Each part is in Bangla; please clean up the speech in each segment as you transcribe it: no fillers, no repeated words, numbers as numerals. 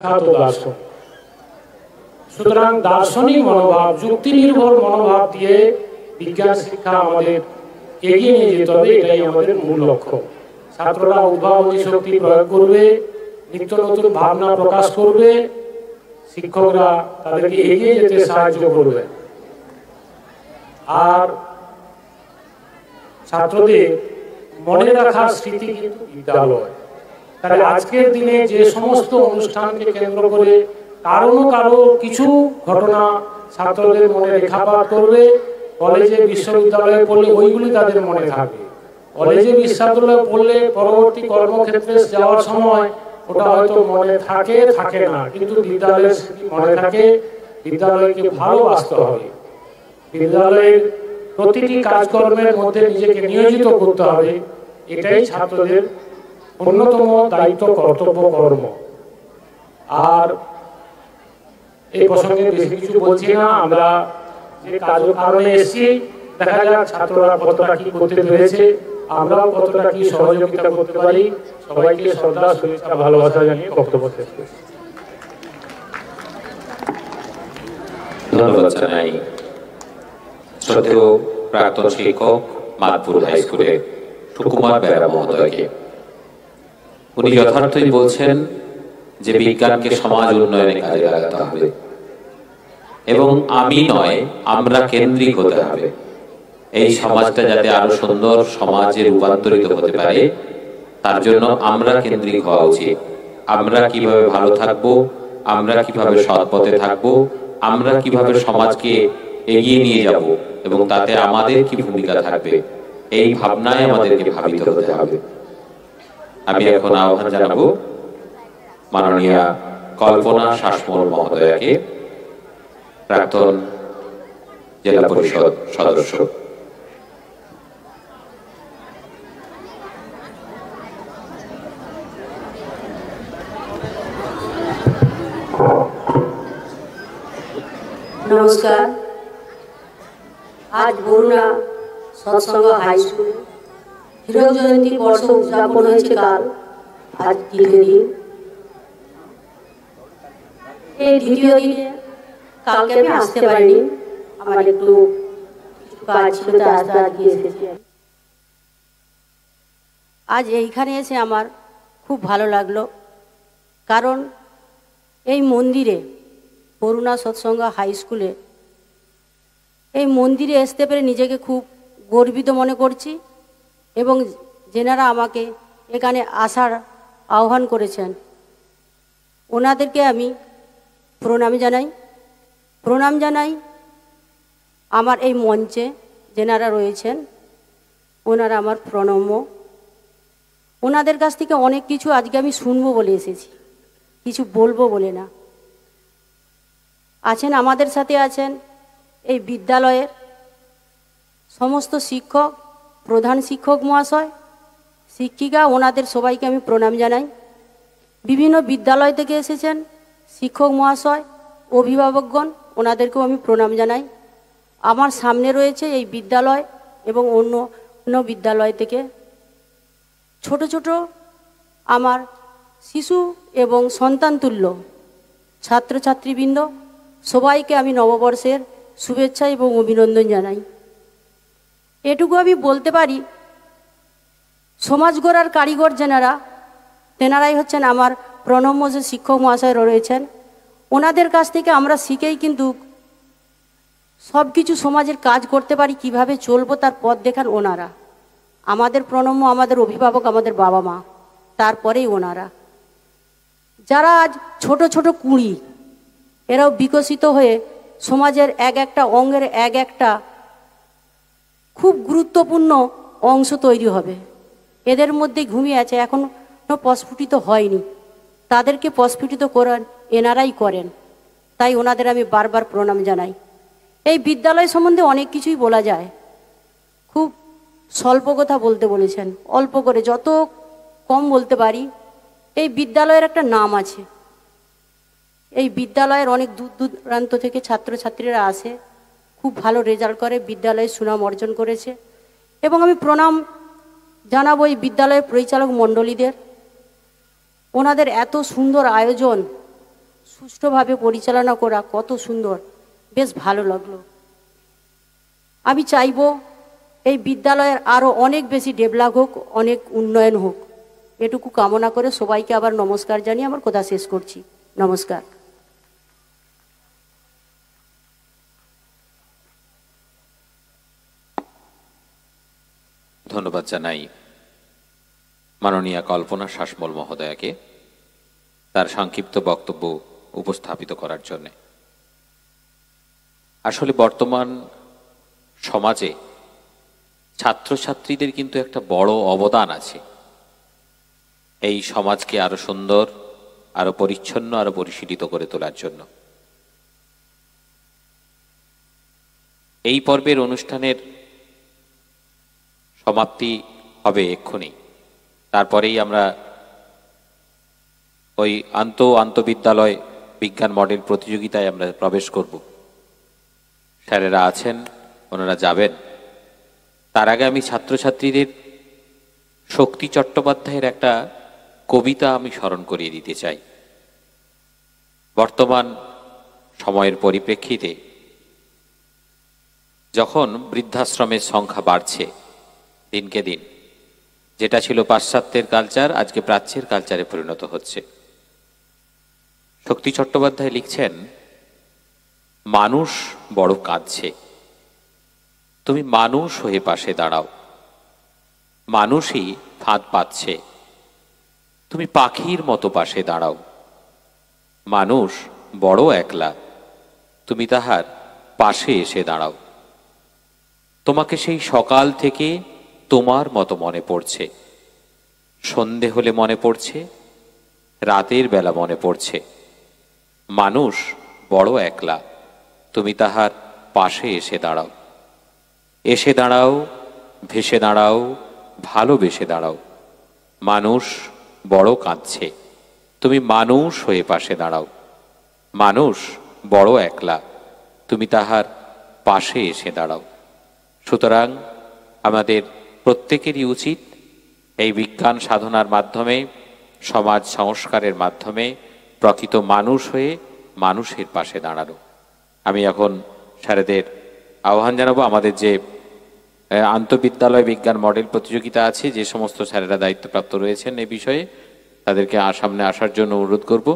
দার্শনিক। সুতরাং দার্শনিক মনোভাব, যুক্তি নির্ভর মনোভাব দিয়ে বিজ্ঞান শিক্ষা আমাদের এগিয়ে নিয়ে যেতে হবে। এটাই আমাদের মূল লক্ষ্য। ছাত্ররা উদ্ভাবনী শক্তি প্রয়োগ করবে, নিত্য নতুন ভাবনা প্রকাশ করবে, শিক্ষকরা তাদেরকে এগিয়ে যেতে সাহায্য করবে। আর ছাত্রদের মনে রাখার স্মৃতি কিন্তু বিদ্যালয়। তাহলে আজকের দিনে যে সমস্ত অনুষ্ঠানকে কেন্দ্র করে কারো কিছু ঘটনা ছাত্রদের মনে রেখাপাত করবে, কলেজে বিশ্ববিদ্যালয়ে পড়লে ওইগুলি তাদের মনে থাকবে। কলেজে বিশ্ববিদ্যালয়ে পড়লে পরবর্তী কর্মক্ষেত্রে যাওয়ার সময় ওটা হয়তো মনে থাকে না, কিন্তু বিদ্যালয়ের স্মৃতি মনে থাকে। বিদ্যালয়কে ভালোবাসতে হবে, বিদ্যালয়ের প্রতিটি কাজকর্মের মধ্যে নিজেকে নিয়োজিত করতে হবে। এটাই ছাত্রদের অন্যতম দায়িত্ব, কর্তব্য, কর্ম। আর এই প্রসঙ্গে বেশি কিছু বলছি না। আমরা যে কারণে এসেছি, দেখা যাক ছাত্ররা কতটা কি করতে পেরেছে, আমরাও কতটা কি সহযোগিতা করতে পারি। সবাইকে শ্রদ্ধা, শুভেচ্ছা, ভালোবাসা জানিয়ে বক্তব্য শেষ করছি। ধন্যবাদ জানাই শ্রদ্ধেয় প্রাক্তন শিক্ষক মাদপুর হাই স্কুলের সুকুমার বেরা মহোদয়কে। উনি যথার্থই বলছেন যে বিজ্ঞানকে সমাজ উন্নয়নে কাজে লাগাতে হবে এবং আমি নয় আমরা কেন্দ্রিক হতে হবে। এই সমাজটা যাতে আরো সুন্দর সমাজে রূপান্তরিত হতে পারে, তার জন্য আমরা কেন্দ্রিক হওয়া উচিত। আমরা কিভাবে ভালো থাকবো, আমরা কিভাবে সৎ পথে থাকবো, আমরা কিভাবে সমাজকে এগিয়ে নিয়ে যাব এবং তাতে আমাদের কি ভূমিকা থাকবে, এই ভাবনায় আমাদেরকে ভাবিত হতে হবে। আমি এখন আহ্বান জানাবো মাননীয়া কল্পনা শাসমল মহোদয়াকে, প্রাক্তন জেলা পরিষদ সদস্য। নমস্কার। আজ বরুণা সৎসঙ্গ হাই স্কুল হীরক জয়ন্তী বর্ষ উদযাপন হয়েছে কাল, আজ দ্বিতীয় দিন। এই দ্বিতীয় দিনে কালকে আমি আসতে পারিনি, আমার একটু কাজ ছিল, তাই আসতে আজকে এসেছি। আজ এইখানে এসে আমার খুব ভালো লাগলো, কারণ এই মন্দিরে, বরুণা সৎসঙ্গ হাই স্কুলে, এই মন্দিরে আসতে পেরে নিজেকে খুব গর্বিত মনে করছি এবং যেনারা আমাকে এখানে আসার আহ্বান করেছেন ওনাদেরকে আমি প্রণাম জানাই। আমার এই মঞ্চে যেনারা রয়েছেন ওনারা আমার প্রণম্য। ওনাদের কাছ থেকে অনেক কিছু আজকে আমি শুনবো বলে এসেছি, কিছু বলবো বলে না। আছেন আমাদের সাথে আছেন এই বিদ্যালয়ের সমস্ত শিক্ষক, প্রধান শিক্ষক মহাশয়, শিক্ষিকা, ওনাদের সবাইকে আমি প্রণাম জানাই। বিভিন্ন বিদ্যালয় থেকে এসেছেন শিক্ষক মহাশয়, অভিভাবকগণ, ওনাদেরকেও আমি প্রণাম জানাই। আমার সামনে রয়েছে এই বিদ্যালয় এবং অন্য বিদ্যালয় থেকে ছোট ছোট আমার শিশু এবং সন্তানতুল্য ছাত্রছাত্রীবৃন্দ, সবাইকে আমি নববর্ষের শুভেচ্ছা এবং অভিনন্দন জানাই। এটুকু আমি বলতে পারি, সমাজ গড়ার কারিগর যেনারা, তেনারাই হচ্ছেন আমার প্রণম্য যে শিক্ষক মহাশয়রা রয়েছেন। ওনাদের কাছ থেকে আমরা শিখেই কিন্তু সব কিছু সমাজের কাজ করতে পারি, কিভাবে চলবো তার পথ দেখান ওনারা। আমাদের প্রণম্য, আমাদের অভিভাবক, আমাদের বাবা মা, তারপরেই ওনারা। যারা আজ ছোট ছোট কুঁড়ি, এরাও বিকশিত হয়ে সমাজের এক একটা অঙ্গের এক একটা খুব গুরুত্বপূর্ণ অংশ তৈরি হবে। এদের মধ্যে ঘুমিয়ে আছে, এখনো প্রস্ফুটিত হয়নি, তাদেরকে প্রস্ফুটিত করেন এনারাই করেন। তাই ওনাদের আমি বারবার প্রণাম জানাই। এই বিদ্যালয় সম্বন্ধে অনেক কিছুই বলা যায়, খুব স্বল্প কথা বলতে বলেছেন, অল্প করে যত কম বলতে পারি। এই বিদ্যালয়ের একটা নাম আছে, এই বিদ্যালয়ের অনেক দূর দূরান্ত থেকে ছাত্রছাত্রীরা আসে, খুব ভালো রেজাল্ট করে, বিদ্যালয়ে সুনাম অর্জন করেছে। এবং আমি প্রণাম জানাবো এই বিদ্যালয়ের পরিচালক মণ্ডলীদের, ওনাদের এত সুন্দর আয়োজন সুষ্ঠুভাবে পরিচালনা করা কত সুন্দর, বেশ ভালো লাগলো। আমি চাইব এই বিদ্যালয়ের আরও অনেক বেশি ডেভেলপ হোক, অনেক উন্নয়ন হোক, এটুকু কামনা করে সবাইকে আবার নমস্কার জানিয়ে আমার কথা শেষ করছি। নমস্কার। ধন্যবাদ জানাই মাননীয়া কল্পনা শাসমল মহোদয়াকে তার সংক্ষিপ্ত বক্তব্য উপস্থাপিত করার জন্য। আসলে বর্তমান সমাজে ছাত্রছাত্রীদের কিন্তু একটা বড় অবদান আছে এই সমাজকে আরো সুন্দর, আরো পরিচ্ছন্ন, আরো পরিশীলিত করে তোলার জন্য। এই পর্বের অনুষ্ঠানের সমাপ্তি হবে এক্ষুনি, তারপরেই আমরা ওই আন্তঃবিদ্যালয় বিজ্ঞান মডেল প্রতিযোগিতায় আমরা প্রবেশ করব। স্যারেরা আছেন, ওনারা যাবেন। তার আগে আমি ছাত্রছাত্রীদের শক্তি চট্টোপাধ্যায়ের একটা কবিতা আমি স্মরণ করিয়ে দিতে চাই। বর্তমান সময়ের পরিপ্রেক্ষিতে যখন বৃদ্ধাশ্রমের সংখ্যা বাড়ছে দিনকে দিন, যেটা ছিল পাশ্চাত্যের কালচার আজকে প্রাচ্যের কালচারে পরিণত হচ্ছে, শক্তি চট্টোপাধ্যায় লিখছেন, মানুষ বড় কাঁদছে, তুমি মানুষ হয়ে পাশে দাঁড়াও। মানুষই ফাঁদ পাচ্ছে, তুমি পাখির মতো পাশে দাঁড়াও। মানুষ বড় একলা, তুমি তাহার পাশে এসে দাঁড়াও। তোমাকে সেই সকাল থেকে তোমার মতো মনে পড়ছে, সন্ধে হলে মনে পড়ছে, রাতের বেলা মনে পড়ছে। মানুষ বড় একলা, তুমি তাহার পাশে এসে দাঁড়াও। এসে দাঁড়াও, ভেসে দাঁড়াও, ভালোবেসে দাঁড়াও। মানুষ বড় কাঁদছে, তুমি মানুষ হয়ে পাশে দাঁড়াও। মানুষ বড় একলা, তুমি তাহার পাশে এসে দাঁড়াও। সুতরাং আমাদের প্রত্যেকেরই উচিত এই বিজ্ঞান সাধনার মাধ্যমে, সমাজ সংস্কারের মাধ্যমে প্রকৃত মানুষ হয়ে মানুষের পাশে দাঁড়ানো। আমি এখন স্যারেদের আহ্বান জানাবো, আমাদের যে আন্তঃবিদ্যালয় বিজ্ঞান মডেল প্রতিযোগিতা আছে, যে সমস্ত স্যারেরা দায়িত্বপ্রাপ্ত রয়েছেন এই বিষয়ে, তাদেরকে সামনে আসার জন্য অনুরোধ করব।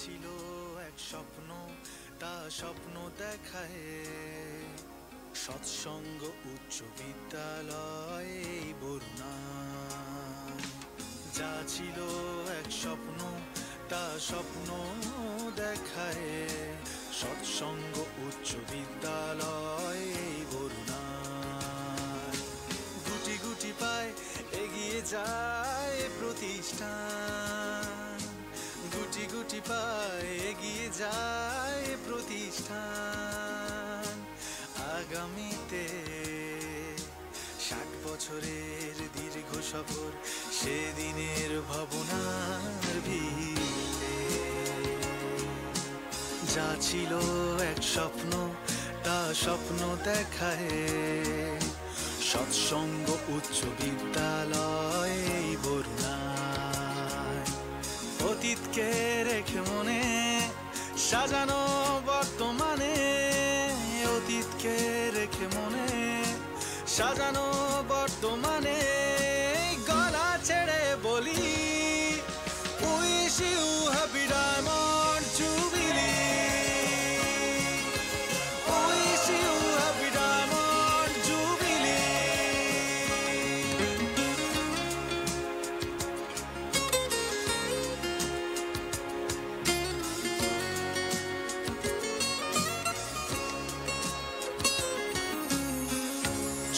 ছিল এক স্বপ্ন তা স্বপ্ন দেখায় সৎসঙ্গ উচ্চ বিদ্যালয় বরুণা যা ছিল এক স্বপ্ন তা স্বপ্ন দেখায় সৎসঙ্গ উচ্চ বিদ্যালয় বরুণা গুটি গুটি পায় এগিয়ে যায় প্রতিষ্ঠান গুটি গুটি পায় এগিয়ে যায় প্রতিষ্ঠান আগামীতে 60 বছরের দীর্ঘ সফর সেদিনের ভাবনার ভিড়ে যা ছিল এক স্বপ্ন তা স্বপ্ন দেখায় সৎসঙ্গ উচ্চ বিদ্যালয় বরুণায় অতীতকে রেখে মনে সাজানো বর্তমানে অতীতকে রেখে মনে সাজানো বর্তমানে গলা ছেড়ে বলি wish you happy diamond jubilee wish you happy diamond jubilee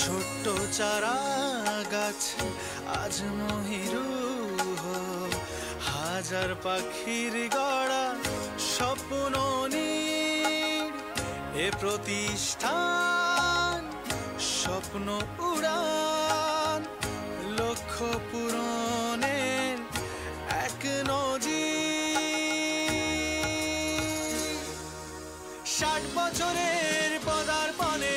ছোট্ট চারা গাছ আজ মহিরু হাজার পাখির গড়া স্বপ্ন নীড় এ প্রতিষ্ঠান স্বপ্ন উড়ান লক্ষ্য পূরণের এক নজির 60 বছরের পদার্পণে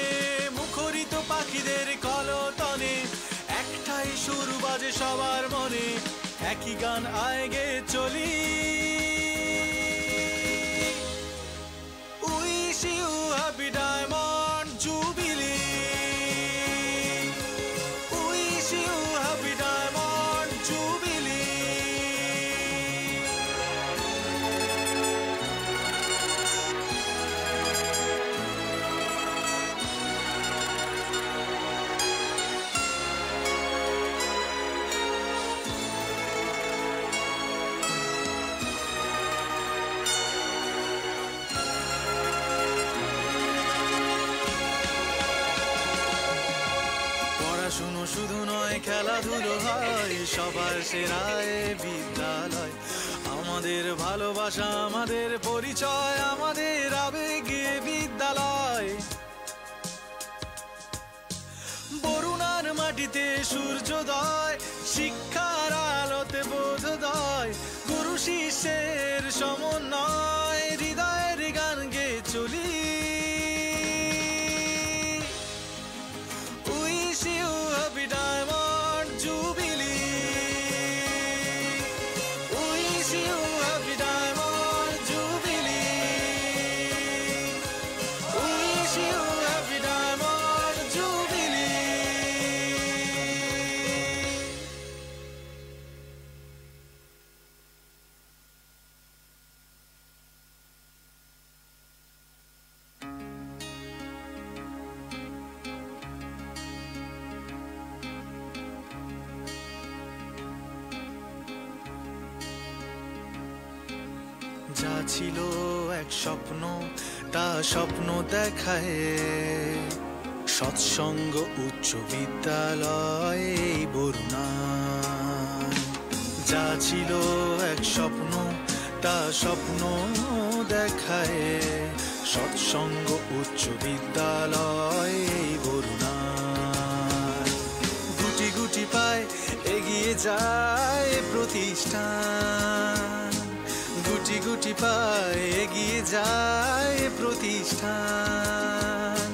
মুখরিত পাখিদের কলতানে একটাই সুর বাজে সবার মনে একই গান আয় গে চলি wish you happy diamond jubilee wish you happy diamond jubilee পড়াশুনো শুধু নয় খেলাধুলো হয় সবার সেরায় বিদ্যালয় আমাদের ভালোবাসা আমাদের পরিচয় আমাদের আবেগে বিদ্যালয় বরুণার মাটিতে সূর্যোদয় শিক্ষার আলোতে বোধোদয় গুরু শিষ্যের সমন্বয় হৃদয়ের গান গেয়ে চলি wish you happy diamond jubilee wish you happy diamond jubilee wish you happy diamond jubilee যা ছিল এক স্বপ্ন তা স্বপ্ন দেখায় সৎসঙ্গ উচ্চ বিদ্যালয় বরুণা যা ছিল এক স্বপ্ন তা স্বপ্ন দেখায় সৎসঙ্গ উচ্চ বিদ্যালয় বরুণা গুটি গুটি পায় এগিয়ে যায় প্রতিষ্ঠান গুটি গুটি পায় এগিয়ে যায় প্রতিষ্ঠান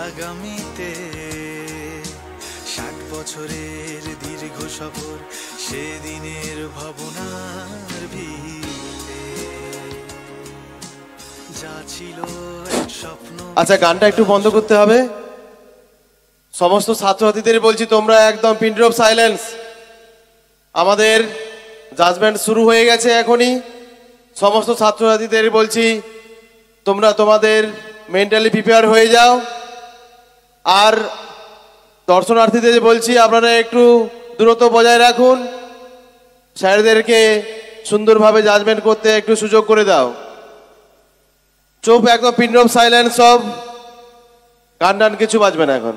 আগামীতে 60 বছরের দীর্ঘ সফর সেদিনের ভাবনার ভিড়ে যা ছিল এক স্বপ্ন। আচ্ছা, গানটা একটু বন্ধ করতে হবে। সমস্ত ছাত্রছাত্রীদের বলছি, তোমরা একদম পিন ড্রপ সাইলেন্স। আমাদের জাজমেন্ট শুরু হয়ে গেছে এখনই। সমস্ত ছাত্রছাত্রীদের বলছি তোমরা তোমাদের মেন্টালি প্রিপেয়ার হয়ে যাও। আর দর্শনার্থীদের বলছি আপনারা একটু দূরত্ব বজায় রাখুন, স্যারদেরকে সুন্দরভাবে জাজমেন্ট করতে একটু সুযোগ করে দাও। চুপ, একদম পিন ড্রপ সাইলেন্স, সব গান টান কিছু বাজবে না এখন।